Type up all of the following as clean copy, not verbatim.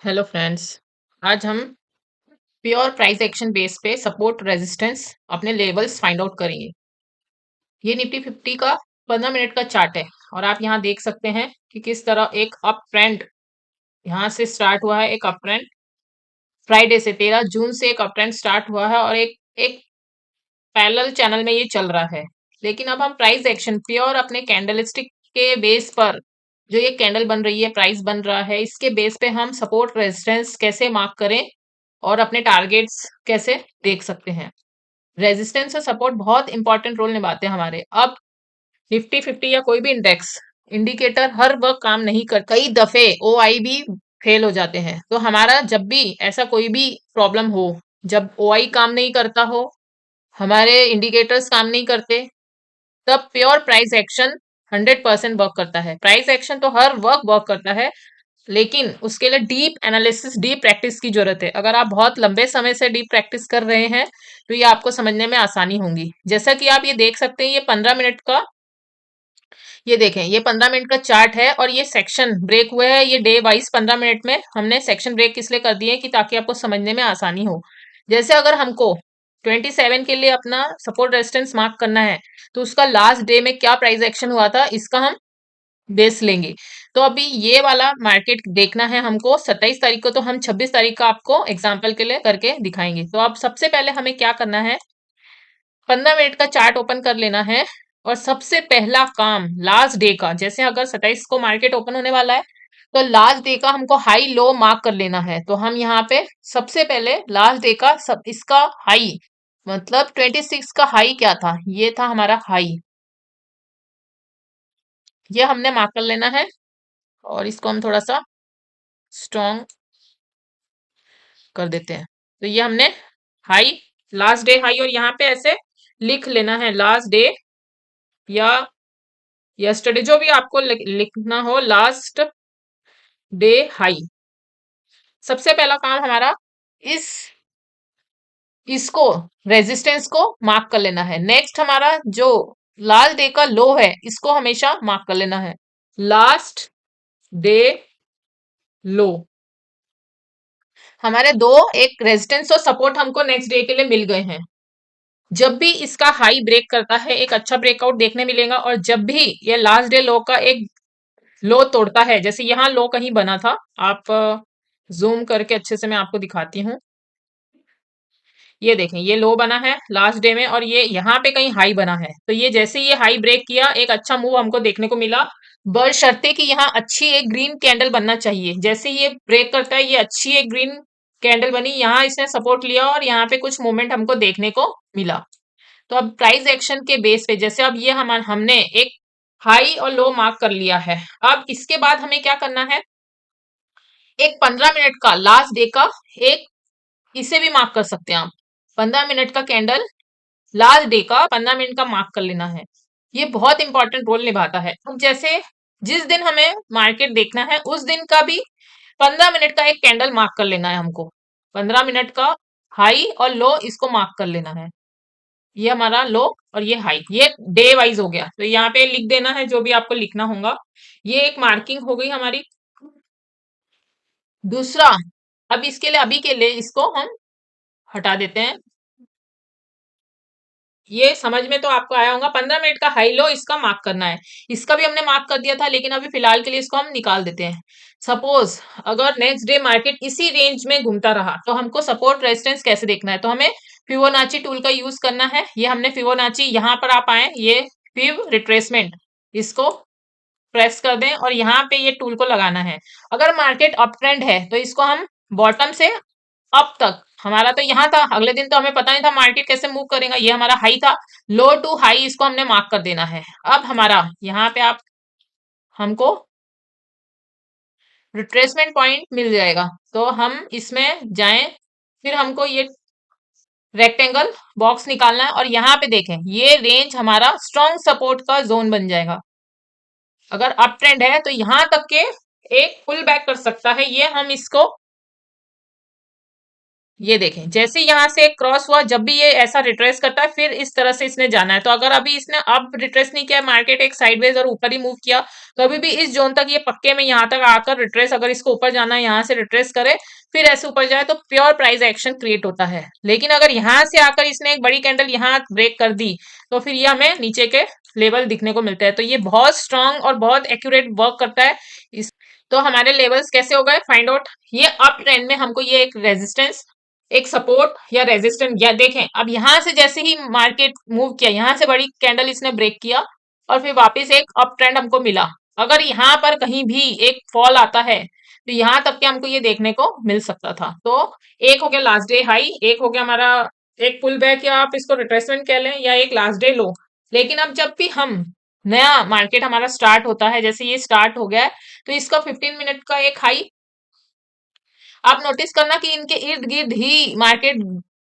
Hello friends. आज हम pure price action base पे सपोर्ट रेजिस्टेंस अपने लेवल्स फाइंड आउट करेंगे। ये निफ्टी 50 का 15 मिनट का चार्ट है और आप यहाँ देख सकते हैं कि किस तरह एक अप ट्रेंड यहाँ से स्टार्ट हुआ है। एक अप ट्रेंड फ्राइडे से 13 जून से एक अप ट्रेंड स्टार्ट हुआ है और एक एक पैरेलल चैनल में ये चल रहा है। लेकिन अब हम प्राइस एक्शन प्योर अपने कैंडलस्टिक के बेस पर जो ये कैंडल बन रही है, प्राइस बन रहा है, इसके बेस पे हम सपोर्ट रेजिस्टेंस कैसे मार्क करें और अपने टारगेट्स कैसे देख सकते हैं। रेजिस्टेंस और सपोर्ट बहुत इंपॉर्टेंट रोल निभाते हैं हमारे। अब निफ्टी 50 या कोई भी इंडेक्स इंडिकेटर हर वक्त काम नहीं कर, कई दफे ओआई भी फेल हो जाते हैं। तो हमारा जब भी ऐसा कोई भी प्रॉब्लम हो, जब ओआई काम नहीं करता हो, हमारे इंडिकेटर्स काम नहीं करते, तब प्योर प्राइस एक्शन 100% वर्क करता है। प्राइस एक्शन तो हर वक्त वर्क करता है, लेकिन उसके लिए डीप एनालिसिस, डीप प्रैक्टिस की जरूरत है। अगर आप बहुत लंबे समय से डीप प्रैक्टिस कर रहे हैं तो ये आपको समझने में आसानी होगी। जैसा कि आप ये देख सकते हैं, ये 15 मिनट का, ये देखें, ये 15 मिनट का चार्ट है और ये सेक्शन ब्रेक हुए हैं। ये डे वाइज 15 मिनट में हमने सेक्शन ब्रेक इसलिए कर दिए कि ताकि आपको समझने में आसानी हो। जैसे अगर हमको 27 के लिए अपना सपोर्ट रेजिस्टेंस मार्क करना है, तो उसका लास्ट डे में क्या प्राइस एक्शन हुआ था इसका हम बेस लेंगे। तो अभी ये वाला मार्केट देखना है हमको 27 तारीख को, तो हम 26 तारीख का आपको एग्जाम्पल के लिए करके दिखाएंगे। तो अब सबसे पहले हमें क्या करना है, 15 मिनट का चार्ट ओपन कर लेना है और सबसे पहला काम लास्ट डे का, जैसे अगर 27 को मार्केट ओपन होने वाला है तो लास्ट डे का हमको हाई लो मार्क कर लेना है। तो हम यहाँ पे सबसे पहले लास्ट डे का सब इसका हाई, मतलब 26 का हाई क्या था, ये था हमारा हाई, ये हमने मार्क कर लेना है। और इसको हम थोड़ा सा स्ट्रॉन्ग कर देते हैं। तो ये हमने हाई, लास्ट डे हाई, और यहाँ पे ऐसे लिख लेना है लास्ट डे या यस्टरडे, जो भी आपको लिखना हो, लास्ट डे हाई। सबसे पहला काम हमारा इस इसको रेजिस्टेंस को मार्क कर लेना है। नेक्स्ट हमारा जो लास्ट डे का लो है, इसको हमेशा मार्क कर लेना है, लास्ट डे लो। हमारे दो, एक रेजिस्टेंस और सपोर्ट हमको नेक्स्ट डे के लिए मिल गए हैं। जब भी इसका हाई ब्रेक करता है, एक अच्छा ब्रेकआउट देखने मिलेगा। और जब भी ये लास्ट डे लो का एक लो तोड़ता है, जैसे यहाँ लो कहीं बना था, आप जूम करके अच्छे से मैं आपको दिखाती हूँ। ये देखें, ये लो बना है लास्ट डे में और ये यहाँ पे कहीं हाई बना है। तो ये जैसे ये हाई ब्रेक किया, एक अच्छा मूव हमको देखने को मिला, बशर्ते कि यहाँ अच्छी एक ग्रीन कैंडल बनना चाहिए। जैसे ये ब्रेक करता है, ये अच्छी एक ग्रीन कैंडल बनी, यहाँ इसने सपोर्ट लिया और यहाँ पे कुछ मूवमेंट हमको देखने को मिला। तो अब प्राइस एक्शन के बेस पे, जैसे अब ये हमने एक हाई और लो मार्क कर लिया है, अब इसके बाद हमें क्या करना है, एक 15 मिनट का लास्ट डे का एक, इसे भी मार्क कर सकते हैं आप, 15 मिनट का कैंडल लास्ट डे का 15 मिनट का मार्क कर लेना है। ये बहुत इंपॉर्टेंट रोल निभाता है। अब जैसे जिस दिन हमें मार्केट देखना है, उस दिन का भी 15 मिनट का एक कैंडल मार्क कर लेना है हमको। 15 मिनट का हाई और लो इसको मार्क कर लेना है। ये हमारा लो और ये हाई, ये डे वाइज हो गया। तो यहाँ पे लिख देना है जो भी आपको लिखना होगा। ये एक मार्किंग हो गई हमारी। दूसरा, अब इसके लिए, अभी के लिए इसको हम हटा देते हैं। ये समझ में तो आपको आया होगा, 15 मिनट का हाई लो इसका मार्क करना है। इसका भी हमने मार्क कर दिया था, लेकिन अभी फिलहाल के लिए इसको हम निकाल देते हैं। सपोज अगर नेक्स्ट डे मार्केट इसी रेंज में घूमता रहा, तो हमको सपोर्ट रेजिस्टेंस कैसे देखना है, तो हमें फिबोनाची टूल का यूज करना है। ये हमने फिबोनाची, यहाँ पर आप आए, ये फिब रिट्रेसमेंट, इसको प्रेस कर दें और यहाँ पे ये टूल को लगाना है। अगर मार्केट अप ट्रेंड है तो इसको हम बॉटम से अब तक, हमारा तो यहाँ था, अगले दिन तो हमें पता नहीं था मार्केट कैसे मूव करेगा, ये हमारा हाई था, लो टू हाई इसको हमने मार्क कर देना है। अब हमारा यहाँ पे आप हमको रिट्रेसमेंट पॉइंट मिल जाएगा, तो हम इसमें जाएं, फिर हमको ये रेक्टेंगल बॉक्स निकालना है और यहाँ पे देखें, ये रेंज हमारा स्ट्रॉन्ग सपोर्ट का जोन बन जाएगा। अगर अप ट्रेंड है तो यहाँ तक के एक पुल बैक कर सकता है, ये हम इसको ये देखें, जैसे यहाँ से क्रॉस हुआ, जब भी ये ऐसा रिट्रेस करता है फिर इस तरह से इसने जाना है। तो अगर अभी इसने अब रिट्रेस नहीं किया, मार्केट एक साइडवेज और ऊपर ही मूव किया, तो अभी भी इस जोन तक ये पक्के में यहाँ तक आकर रिट्रेस, अगर इसको ऊपर जाना है यहाँ से रिट्रेस करे फिर ऐसे ऊपर जाए, तो प्योर प्राइस एक्शन क्रिएट होता है। लेकिन अगर यहाँ से आकर इसने एक बड़ी कैंडल यहाँ ब्रेक कर दी, तो फिर ये हमें नीचे के लेवल दिखने को मिलते हैं। तो ये बहुत स्ट्रांग और बहुत एक्यूरेट वर्क करता है। इस तो हमारे लेवल्स कैसे हो गए फाइंड आउट। ये अप ट्रेंड में हमको ये एक रेजिस्टेंस, एक सपोर्ट या रेजिस्टेंस, या देखें अब यहां से जैसे ही मार्केट मूव किया, यहां से बड़ी कैंडल इसने ब्रेक किया और फिर वापस एक अप ट्रेंड हमको मिला। अगर यहाँ पर कहीं भी एक फॉल आता है तो यहाँ तक के हमको ये देखने को मिल सकता था। तो एक हो गया लास्ट डे हाई, एक हो गया हमारा एक पुल बैक, या आप इसको रिट्रेसमेंट कह लें, या एक लास्ट डे लो। लेकिन अब जब भी हम नया मार्केट हमारा स्टार्ट होता है, जैसे ये स्टार्ट हो गया है, तो इसका 15 मिनट का एक हाई आप नोटिस करना कि इनके इर्द गिर्द ही मार्केट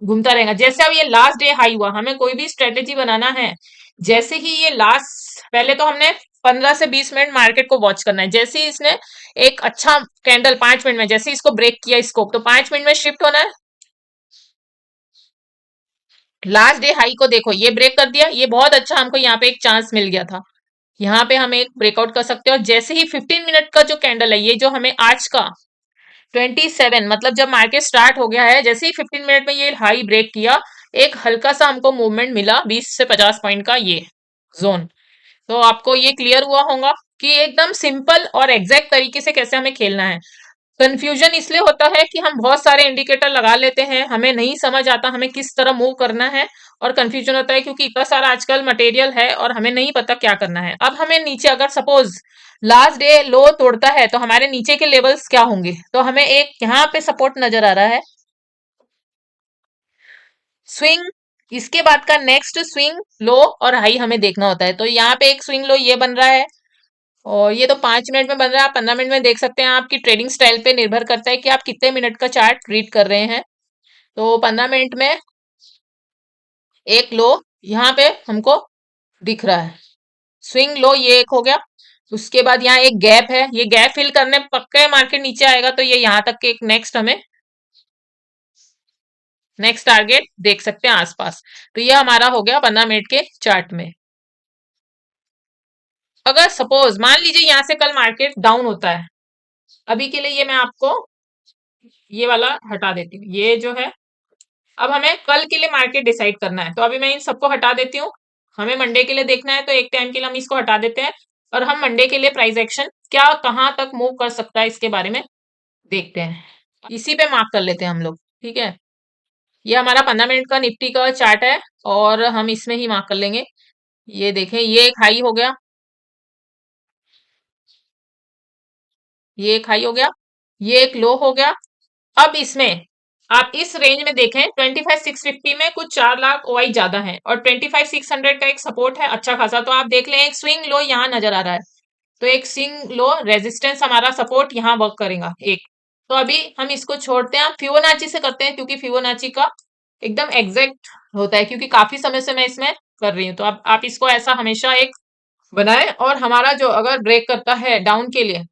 घूमता रहेगा। जैसे अब ये लास्ट डे हाई हुआ, हमें कोई भी स्ट्रेटेजी बनाना है, जैसे ही ये लास्ट, पहले तो हमने 15 से 20 मिनट मार्केट को वॉच करना है। जैसे ही इसने एक अच्छा कैंडल 5 मिनट में, जैसे इसको ब्रेक किया स्कोप, तो 5 मिनट में शिफ्ट होना है। लास्ट डे हाई को देखो, ये ब्रेक कर दिया, ये बहुत अच्छा हमको यहाँ पे एक चांस मिल गया था। यहाँ पे हम एक ब्रेकआउट कर सकते हैं। और जैसे ही 15 मिनट का जो कैंडल है, ये जो हमें आज का 27, मतलब जब मार्केट स्टार्ट हो गया है, जैसे ही 15 मिनट में ये हाई ब्रेक किया, एक हल्का सा हमको मूवमेंट मिला 20 से 50 पॉइंट का, ये जोन। तो आपको ये क्लियर हुआ होगा कि एकदम सिंपल और एग्जैक्ट तरीके से कैसे हमें खेलना है। कंफ्यूजन इसलिए होता है कि हम बहुत सारे इंडिकेटर लगा लेते हैं, हमें नहीं समझ आता हमें किस तरह मूव करना है, और कंफ्यूजन होता है क्योंकि इतना सारा आजकल मटेरियल है और हमें नहीं पता क्या करना है। अब हमें नीचे, अगर सपोज लास्ट डे लो तोड़ता है, तो हमारे नीचे के लेवल्स क्या होंगे। तो हमें एक यहाँ पे सपोर्ट नजर आ रहा है, स्विंग, इसके बाद का नेक्स्ट स्विंग लो और हाई हमें देखना होता है। तो यहाँ पे एक स्विंग लो ये बन रहा है, और ये तो 5 मिनट में बन रहा है, आप 15 मिनट में देख सकते हैं। आपकी ट्रेडिंग स्टाइल पे निर्भर करता है कि आप कितने मिनट का चार्ट रीड कर रहे हैं। तो 15 मिनट में एक लो यहाँ पे हमको दिख रहा है, स्विंग लो ये एक हो गया। उसके बाद यहाँ एक गैप है, ये गैप फिल करने पक्के मार्केट नीचे आएगा, तो ये यहाँ तक के एक नेक्स्ट हमें नेक्स्ट टारगेट देख सकते हैं आसपास। तो ये हमारा हो गया 15 मिनट के चार्ट में। अगर सपोज मान लीजिए यहाँ से कल मार्केट डाउन होता है, अभी के लिए ये मैं आपको ये वाला हटा देती हूँ, ये जो है, अब हमें कल के लिए मार्केट डिसाइड करना है। तो अभी मैं इन सबको हटा देती हूँ, हमें मंडे के लिए देखना है, तो एक टाइम के लिए हम इसको हटा देते हैं और हम मंडे के लिए प्राइस एक्शन क्या कहाँ तक मूव कर सकता है इसके बारे में देखते हैं। इसी पे मार्क कर लेते हैं हम लोग, ठीक है। ये हमारा 15 मिनट का निफ्टी का चार्ट है और हम इसमें ही मार्क कर लेंगे। ये देखें, ये एक हाई हो गया, ये एक हाई हो गया, ये एक लो हो गया। अब इसमें आप इस रेंज में देखें, 25,650 में कुछ 4 लाख ओआई ज्यादा है और 25,600 का एक सपोर्ट है अच्छा खासा। तो आप देख लें, एक स्विंग लो यहाँ नजर आ रहा है, तो एक स्विंग लो रेजिस्टेंस हमारा सपोर्ट यहाँ वर्क करेगा एक। तो अभी हम इसको छोड़ते हैं, हम फिबोनाची से करते हैं, क्योंकि फिबोनाची का एकदम एग्जैक्ट होता है, क्योंकि काफी समय से मैं इसमें कर रही हूँ। तो अब आप इसको ऐसा हमेशा एक बनाए, और हमारा जो अगर ब्रेक करता है डाउन के लिए,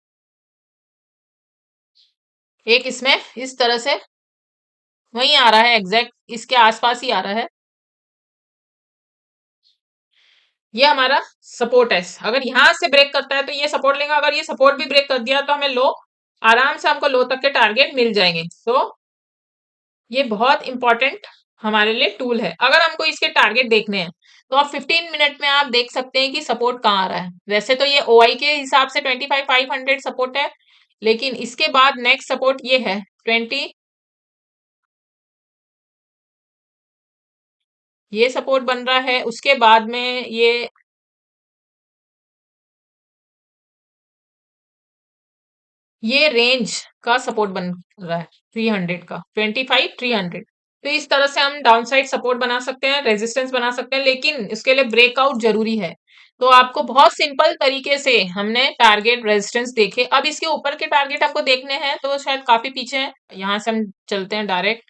एक इसमें इस तरह से वहीं आ रहा है, एग्जैक्ट इसके आसपास ही आ रहा है, ये हमारा सपोर्ट है। अगर यहां से ब्रेक करता है तो ये सपोर्ट लेगा, अगर ये सपोर्ट भी ब्रेक कर दिया तो हमें लो, आराम से हमको लो तक के टारगेट मिल जाएंगे। तो ये बहुत इंपॉर्टेंट हमारे लिए टूल है। अगर हमको इसके टारगेट देखने हैं, तो आप 15 मिनट में आप देख सकते हैं कि सपोर्ट कहाँ आ रहा है। वैसे तो ये ओआई के हिसाब से 25,500 सपोर्ट है, लेकिन इसके बाद नेक्स्ट सपोर्ट ये है 20, ये सपोर्ट बन रहा है। उसके बाद में ये रेंज का सपोर्ट बन रहा है 300 का, 25,300। तो इस तरह से हम डाउन साइड सपोर्ट बना सकते हैं, रेजिस्टेंस बना सकते हैं, लेकिन इसके लिए ब्रेकआउट जरूरी है। तो आपको बहुत सिंपल तरीके से हमने टारगेट रेजिस्टेंस देखे। अब इसके ऊपर के टारगेट आपको देखने हैं तो शायद काफी पीछे हैं। यहाँ से हम चलते हैं डायरेक्ट,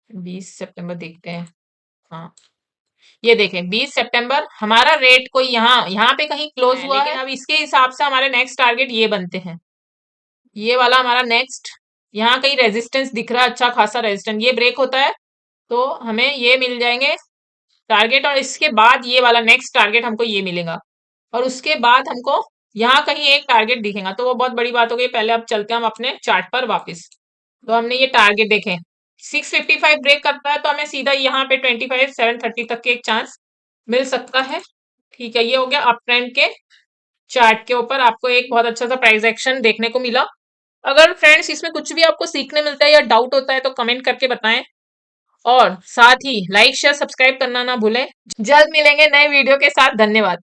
20 सितंबर देखते हैं। हाँ, ये देखें 20 सितंबर हमारा रेट कोई यहाँ यहाँ पे कहीं क्लोज हुआ है। अब इसके हिसाब से हमारे नेक्स्ट टारगेट ये बनते हैं, ये वाला हमारा नेक्स्ट यहाँ कहीं रेजिस्टेंस दिख रहा है, अच्छा खासा रेजिस्टेंस, ये ब्रेक होता है तो हमें ये मिल जाएंगे टारगेट, और इसके बाद ये वाला नेक्स्ट टारगेट हमको ये मिलेगा, और उसके बाद हमको यहाँ कहीं एक टारगेट दिखेगा, तो वो बहुत बड़ी बात हो गई। पहले अब चलते हैं हम अपने चार्ट पर वापस। तो हमने ये टारगेट देखे, 655 ब्रेक करता है तो हमें सीधा यहाँ पे 25,730 तक के एक चांस मिल सकता है। ठीक है, ये हो गया अप ट्रेंड के चार्ट के ऊपर आपको एक बहुत अच्छा सा प्राइस एक्शन देखने को मिला। अगर फ्रेंड्स इसमें कुछ भी आपको सीखने मिलता है या डाउट होता है तो कमेंट करके बताएं, और साथ ही लाइक शेयर सब्सक्राइब करना ना भूलें। जल्द मिलेंगे नए वीडियो के साथ। धन्यवाद।